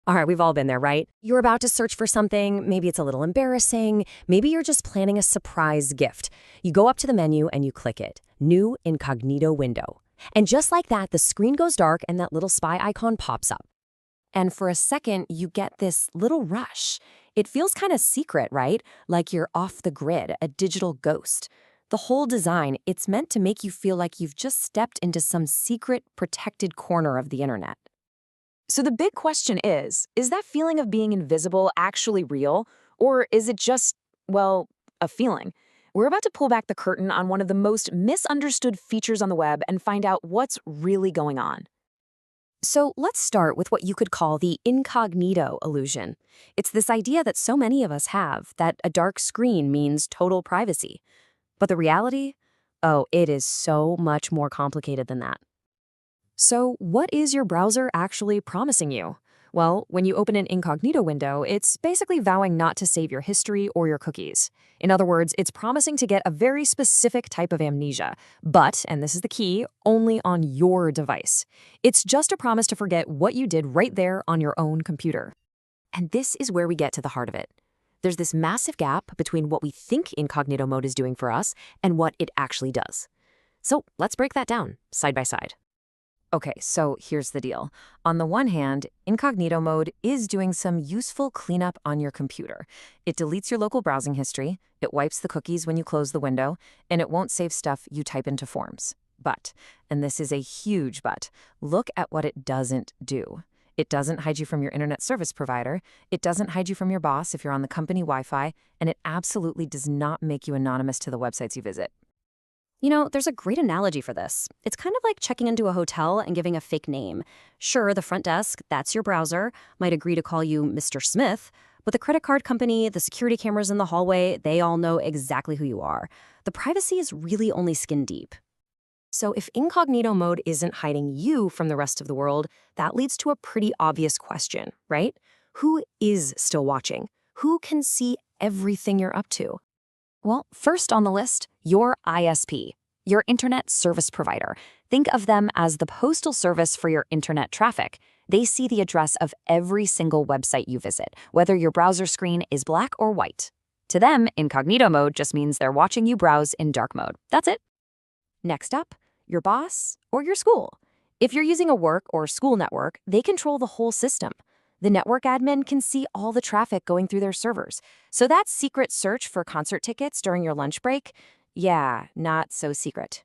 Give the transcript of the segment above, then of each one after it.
All right, we've all been there, right? You're about to search for something, maybe it's a little embarrassing, maybe you're just planning a surprise gift. You go up to the menu and you click it. New Incognito window. And just like that, the screen goes dark and that little spy icon pops up. And for a second, you get this little rush. It feels kind of secret, right? Like you're off the grid, a digital ghost. The whole design, it's meant to make you feel like you've just stepped into some secret, protected corner of the internet. So the big question is that feeling of being invisible actually real? Or is it just, well, a feeling? We're about to pull back the curtain on one of the most misunderstood features on the web and find out what's really going on. So let's start with what you could call the incognito illusion. It's this idea that so many of us have that a dark screen means total privacy. But the reality? Oh, it is so much more complicated than that. So what is your browser actually promising you? Well, when you open an incognito window, it's basically vowing not to save your history or your cookies. In other words, it's promising to get a very specific type of amnesia, but, and this is the key, only on your device. It's just a promise to forget what you did right there on your own computer. And this is where we get to the heart of it. There's this massive gap between what we think incognito mode is doing for us and what it actually does. So let's break that down, side by side. Okay, so here's the deal. On the one hand, incognito mode is doing some useful cleanup on your computer. It deletes your local browsing history, it wipes the cookies when you close the window, and it won't save stuff you type into forms. But, and this is a huge but, look at what it doesn't do. It doesn't hide you from your internet service provider, it doesn't hide you from your boss if you're on the company Wi-Fi, and it absolutely does not make you anonymous to the websites you visit. You know, there's a great analogy for this. It's kind of like checking into a hotel and giving a fake name. Sure, the front desk, that's your browser, might agree to call you Mr. Smith, but the credit card company, the security cameras in the hallway, they all know exactly who you are. The privacy is really only skin deep. So if incognito mode isn't hiding you from the rest of the world, that leads to a pretty obvious question, right? Who is still watching? Who can see everything you're up to? Well, first on the list, your ISP, your internet service provider. Think of them as the postal service for your internet traffic. They see the address of every single website you visit, whether your browser screen is black or white. To them, incognito mode just means they're watching you browse in dark mode. That's it. Next up, your boss or your school. If you're using a work or school network, they control the whole system. The network admin can see all the traffic going through their servers. So that secret search for concert tickets during your lunch break, yeah, not so secret.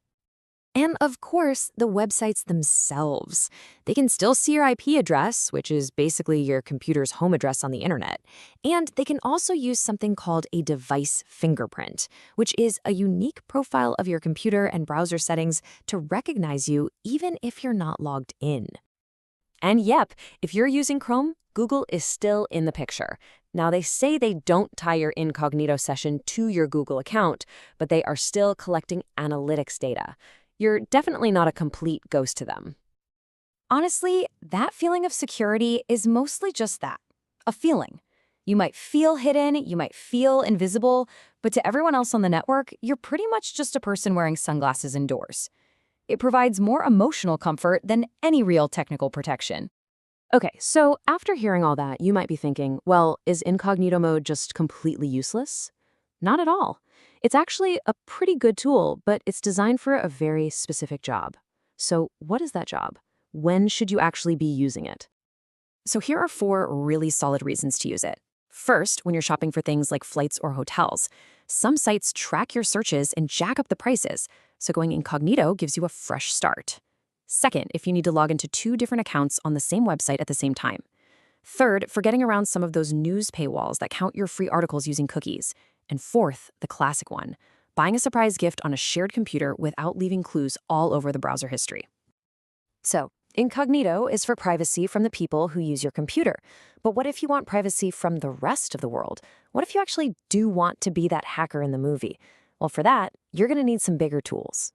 And of course, the websites themselves. They can still see your IP address, which is basically your computer's home address on the internet. And they can also use something called a device fingerprint, which is a unique profile of your computer and browser settings to recognize you even if you're not logged in. And yep, if you're using Chrome, Google is still in the picture. Now, they say they don't tie your incognito session to your Google account, but they are still collecting analytics data. You're definitely not a complete ghost to them. Honestly, that feeling of security is mostly just that, a feeling. You might feel hidden, you might feel invisible, but to everyone else on the network, you're pretty much just a person wearing sunglasses indoors. It provides more emotional comfort than any real technical protection. Okay, so after hearing all that, you might be thinking, well, is incognito mode just completely useless? Not at all. It's actually a pretty good tool, but it's designed for a very specific job. So what is that job? When should you actually be using it? So here are 4 really solid reasons to use it. First, when you're shopping for things like flights or hotels. Some sites track your searches and jack up the prices, so going incognito gives you a fresh start. Second, if you need to log into 2 different accounts on the same website at the same time. Third, for getting around some of those news paywalls that count your free articles using cookies. And fourth, the classic one, buying a surprise gift on a shared computer without leaving clues all over the browser history. So, incognito is for privacy from the people who use your computer. But what if you want privacy from the rest of the world? What if you actually do want to be that hacker in the movie? Well, for that, you're going to need some bigger tools.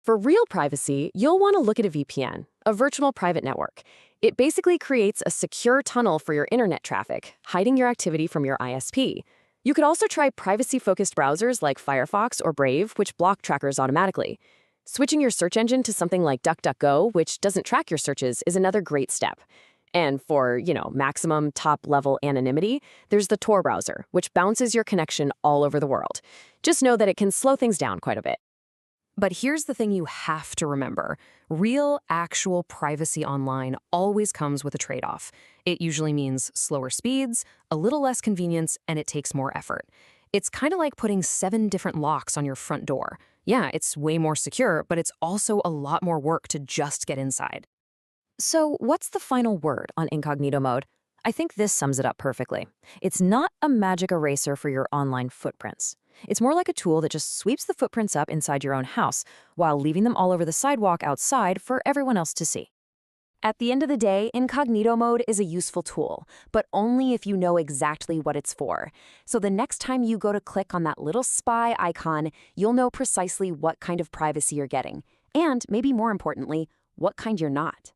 For real privacy, you'll want to look at a VPN, a virtual private network. It basically creates a secure tunnel for your internet traffic, hiding your activity from your ISP. You could also try privacy-focused browsers like Firefox or Brave, which block trackers automatically. Switching your search engine to something like DuckDuckGo, which doesn't track your searches, is another great step. And for, maximum top-level anonymity, there's the Tor browser, which bounces your connection all over the world. Just know that it can slow things down quite a bit. But here's the thing you have to remember. Real, actual privacy online always comes with a trade-off. It usually means slower speeds, a little less convenience, and it takes more effort. It's kind of like putting 7 different locks on your front door. Yeah, it's way more secure, but it's also a lot more work to just get inside. So, what's the final word on incognito mode? I think this sums it up perfectly. It's not a magic eraser for your online footprints. It's more like a tool that just sweeps the footprints up inside your own house while leaving them all over the sidewalk outside for everyone else to see. At the end of the day, incognito mode is a useful tool, but only if you know exactly what it's for. So the next time you go to click on that little spy icon, you'll know precisely what kind of privacy you're getting, and maybe more importantly, what kind you're not.